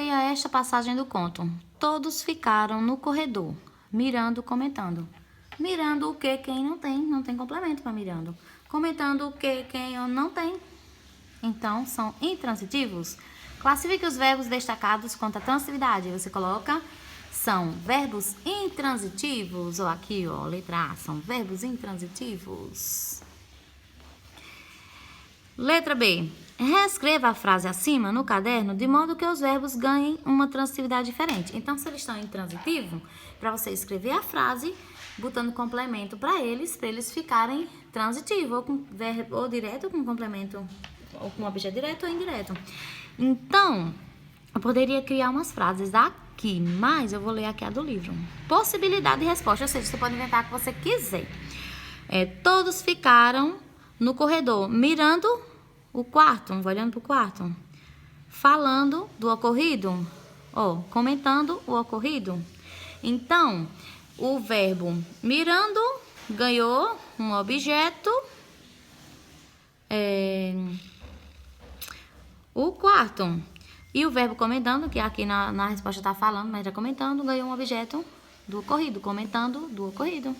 Leia esta passagem do conto. Todos ficaram no corredor, mirando, comentando. Mirando o que quem não tem? Não tem complemento para mirando. Comentando o que quem não tem? Então, são intransitivos. Classifique os verbos destacados quanto à transitividade. Você coloca, são verbos intransitivos. Ou aqui, ó, letra A, são verbos intransitivos. Letra B. Reescreva a frase acima no caderno de modo que os verbos ganhem uma transitividade diferente. Então, se eles estão em transitivo, para você escrever a frase, botando complemento para eles ficarem transitivos, ou com verbo ou direto, com complemento, ou com objeto direto ou indireto. Então, eu poderia criar umas frases aqui, mas eu vou ler aqui a do livro. Possibilidade de resposta, ou seja, você pode inventar o que você quiser. Todos ficaram no corredor, mirando o quarto, olhando para o quarto, falando do ocorrido, comentando o ocorrido. Então, o verbo mirando ganhou um objeto, o quarto. E o verbo comentando, que aqui na resposta está falando, mas já comentando, ganhou um objeto do ocorrido, comentando do ocorrido.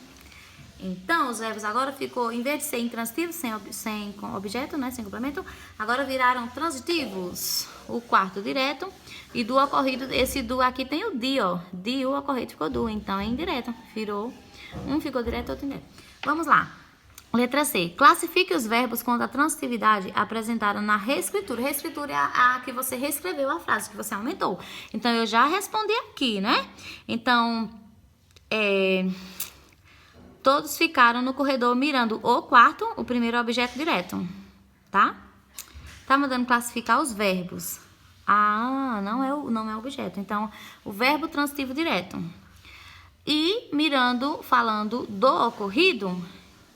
Então, os verbos agora ficou, em vez de ser intransitivos, sem objeto, né, sem complemento, agora viraram transitivos. O quarto direto e do ocorrido, esse do aqui tem o di, ó. Di, o ocorrido ficou do, então é indireto. Um ficou direto, outro indireto. Vamos lá. Letra C. Classifique os verbos quando a transitividade apresentada na reescritura. Reescritura é a que você reescreveu a frase, que você aumentou. Então, eu já respondi aqui, né? Então, todos ficaram no corredor mirando o quarto, o primeiro objeto direto, tá? Tá mandando classificar os verbos. Ah, não é objeto. Então, o verbo transitivo direto. E mirando, falando do ocorrido,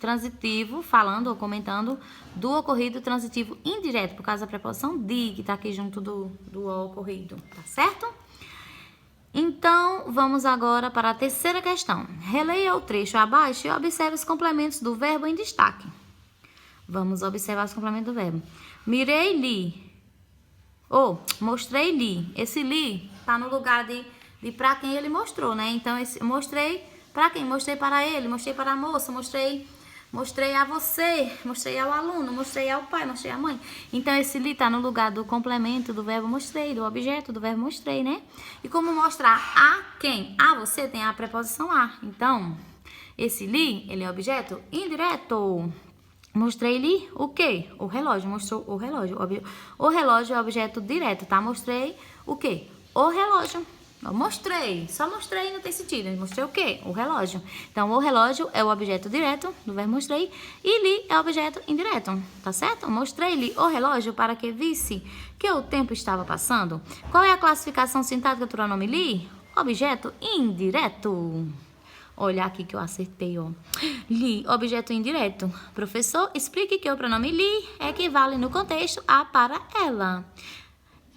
transitivo, falando ou comentando do ocorrido transitivo indireto, por causa da preposição de, que tá aqui junto do ocorrido, tá certo? Então, vamos agora para a terceira questão. Releia o trecho abaixo e observe os complementos do verbo em destaque. Vamos observar os complementos do verbo. Mirei, li. Mostrei, li. Esse li está no lugar de para quem ele mostrou, né? Então, mostrei para quem? Mostrei para ele, mostrei para a moça, mostrei a você, mostrei ao aluno, mostrei ao pai, mostrei à mãe. Então, esse li está no lugar do complemento do verbo mostrei, do objeto do verbo mostrei, né? E como mostrar a quem? A você tem a preposição a. Então, esse li, ele é objeto indireto. Mostrei-lhe o quê? O relógio. Mostrou o relógio. O relógio é objeto direto, tá? Mostrei o quê? O relógio. Eu mostrei, só mostrei, não tem sentido. Mostrei o quê? O relógio. Então, o relógio é o objeto direto do verbo mostrei e li é o objeto indireto, tá certo? Mostrei-lhe o relógio para que visse que o tempo estava passando. Qual é a classificação sintática do pronome li? Objeto indireto. Olha aqui que eu acertei, ó. Li, objeto indireto. Professor, explique que o pronome li equivale no contexto a para ela.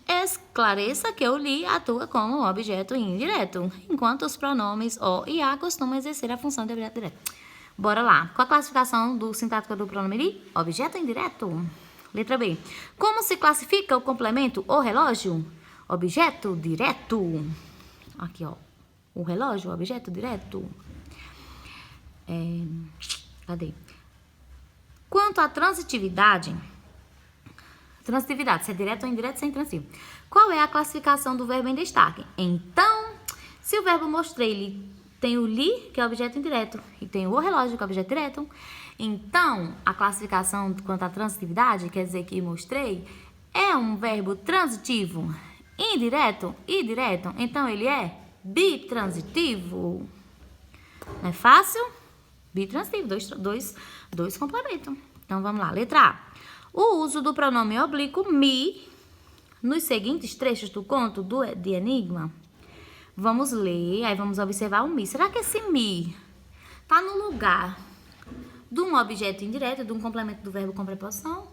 Esclareça que o li atua como objeto indireto, enquanto os pronomes o e a costumam exercer a função de objeto direto. Bora lá. Qual a classificação sintática do pronome li? Objeto indireto. Letra B. Como se classifica o complemento o relógio? Objeto direto. Aqui, ó. O relógio, objeto direto. Cadê? Quanto à transitividade, se é direto ou indireto, se é intransitivo. Qual é a classificação do verbo em destaque? Então, se o verbo mostrei-lhe tem o li, que é objeto indireto, e tem o relógio, que é objeto direto, então, a classificação quanto à transitividade, quer dizer que mostrei, é um verbo transitivo, indireto e direto, então ele é bitransitivo. Não é fácil? Bitransitivo, dois complementos. Então, vamos lá. Letra A. O uso do pronome oblíquo me nos seguintes trechos do conto de Enigma. Vamos ler, aí vamos observar o me. Será que esse me está no lugar de um objeto indireto, de um complemento do verbo com preposição,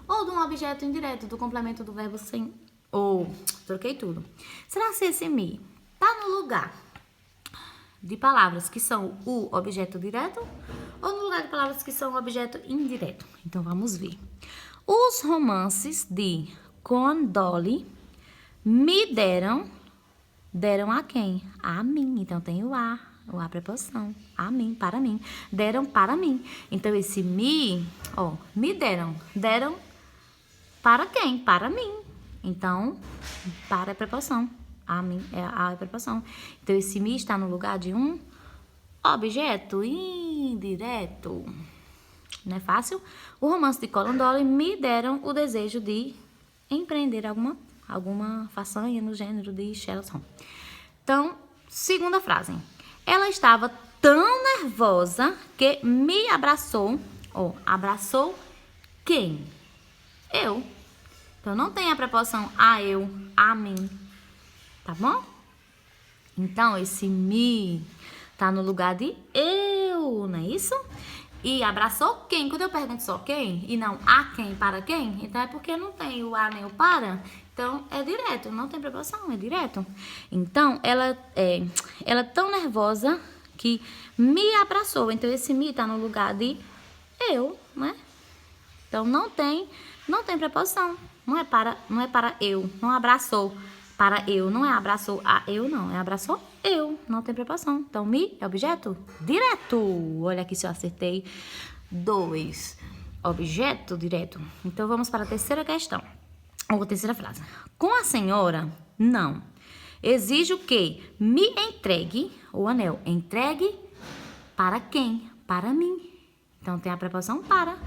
ou de um objeto indireto, do complemento do verbo sem... troquei tudo. Será que esse me está no lugar de palavras que são o objeto direto ou no lugar de palavras que são o objeto indireto? Então, vamos ver. Os romances de Conan Doyle Me deram. Deram a quem? A mim. Então, tem o a preposição. A mim, para mim. Deram para mim. Então, esse me, ó, me deram. Deram para quem? Para mim. Então, para é preposição. A mim é preposição. Então, esse me está no lugar de um objeto indireto. Não é fácil? O romance de Conan Doyle me deram o desejo de empreender alguma façanha no gênero de Sherlock Holmes. Então, segunda frase. Ela estava tão nervosa que me abraçou. Abraçou quem? Eu. Então, não tem a preposição a eu, a mim. Tá bom? Então, esse me tá no lugar de eu, não é isso? E abraçou quem? Quando eu pergunto só quem, e não a quem, para quem, então é porque não tem o a nem o para. Então, é direto, não tem preposição, é direto. Então, ela é tão nervosa que me abraçou. Então, esse me tá no lugar de eu, né? Então, não tem preposição. Não é para eu, não abraçou para eu, não é abraçou a eu, não. É abraçou eu, não tem preposição. Então, me é objeto direto. Olha aqui se eu acertei. 2. Objeto direto. Então, vamos para a terceira questão. Ou terceira frase. Com a senhora, não. Exijo que me entregue o anel. Entregue para quem? Para mim. Então, tem a preposição para.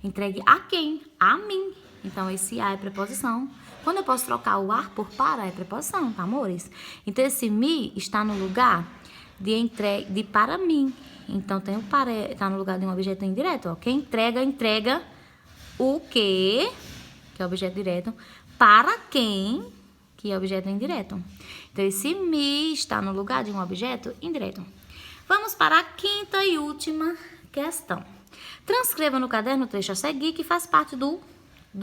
Entregue a quem? A mim. Então, esse a é preposição. Quando eu posso trocar o a por para, é preposição, tá, amores? Então, esse me está no lugar de para mim. Então, tem o para, está no lugar de um objeto indireto. Ó. Quem entrega o quê? Que é objeto direto, para quem, que é objeto indireto. Então, esse me está no lugar de um objeto indireto. Vamos para a quinta e última questão. Transcreva no caderno o trecho a seguir, que faz parte do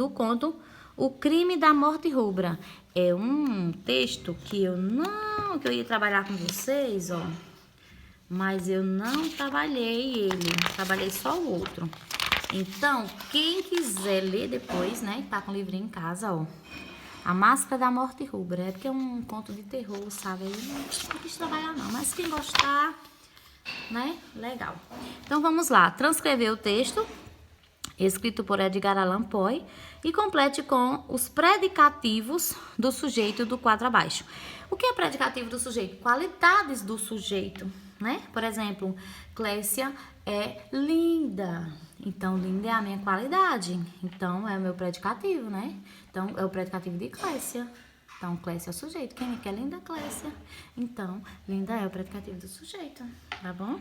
conto O Crime da Morte Rubra. É um texto que eu ia trabalhar com vocês, ó. Mas eu não trabalhei ele, trabalhei só o outro. Então, quem quiser ler depois, né, tá com o livrinho em casa, ó. A Máscara da Morte Rubra. É porque é um conto de terror, sabe? Eu não quis trabalhar não, mas quem gostar, né, legal. Então, vamos lá. Transcrever o texto, escrito por Edgar Allan Poe, e complete com os predicativos do sujeito do quadro abaixo. O que é predicativo do sujeito? Qualidades do sujeito, né? Por exemplo, Clécia é linda. Então, linda é a minha qualidade. Então, é o meu predicativo, né? Então, é o predicativo de Clécia. Então, Clécia é o sujeito. Quem é que é linda? Clécia. Então, linda é o predicativo do sujeito, tá bom?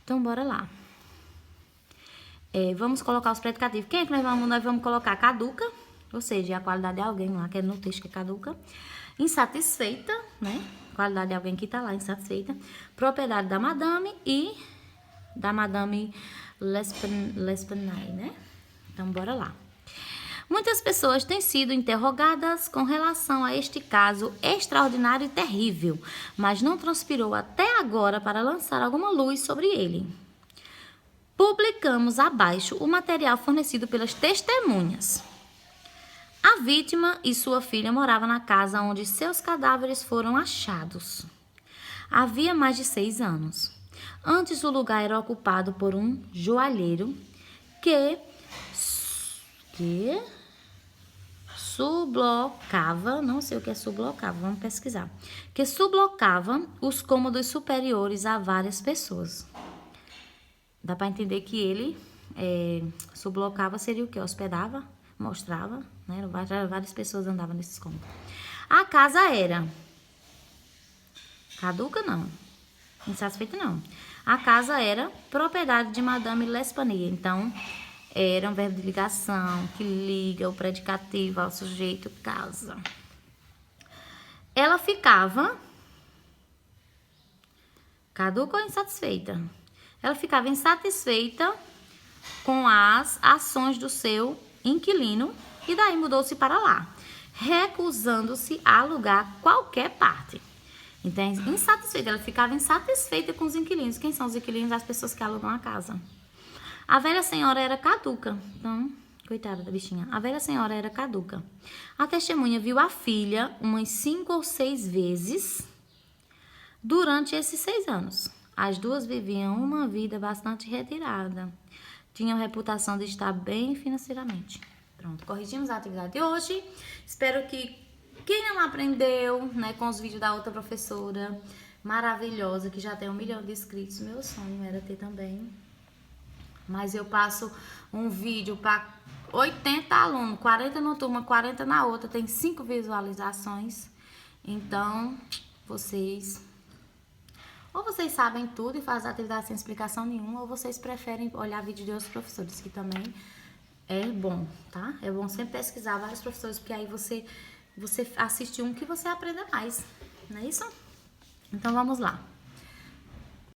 Então, bora lá. Vamos colocar os predicativos. Quem é que nós vamos colocar? Caduca, ou seja, a qualidade de alguém lá, que é no texto que é caduca. Insatisfeita, né? Qualidade de alguém que tá lá, insatisfeita. Propriedade da madame e da madame L'Espanaye, né? Então, bora lá. Muitas pessoas têm sido interrogadas com relação a este caso extraordinário e terrível, mas não transpirou até agora para lançar alguma luz sobre ele. Publicamos abaixo o material fornecido pelas testemunhas. A vítima e sua filha moravam na casa onde seus cadáveres foram achados. Havia mais de 6 anos. Antes, o lugar era ocupado por um joalheiro que sublocava, não sei o que é sublocava, vamos pesquisar, que sublocava os cômodos superiores a várias pessoas. Dá para entender que ele sublocava seria o que? Hospedava, mostrava, né? Várias pessoas andavam nesses cômodos. A casa era caduca, não. Insatisfeita, não. A casa era propriedade de Madame L'Espanaye. Então, era um verbo de ligação que liga o predicativo ao sujeito casa. Ela ficava caduca ou insatisfeita? Ela ficava insatisfeita com as ações do seu inquilino e daí mudou-se para lá, recusando-se a alugar qualquer parte. Então, insatisfeita, ela ficava insatisfeita com os inquilinos. Quem são os inquilinos? As pessoas que alugam a casa. A velha senhora era caduca. Então, Coitada da bichinha. A velha senhora era caduca. A testemunha viu a filha umas 5 ou 6 vezes durante esses 6 anos. As duas viviam uma vida bastante retirada. Tinham reputação de estar bem financeiramente. Pronto, corrigimos a atividade de hoje. Espero que quem não aprendeu, né, com os vídeos da outra professora maravilhosa, que já tem 1 milhão de inscritos, meu sonho era ter também. Mas eu passo um vídeo para 80 alunos, 40 numa turma, 40 na outra, tem 5 visualizações. Então, ou vocês sabem tudo e fazem atividade sem explicação nenhuma, ou vocês preferem olhar vídeo de outros professores, que também é bom, tá? É bom sempre pesquisar vários professores, porque aí você assiste um que você aprenda mais, não é isso? Então, vamos lá.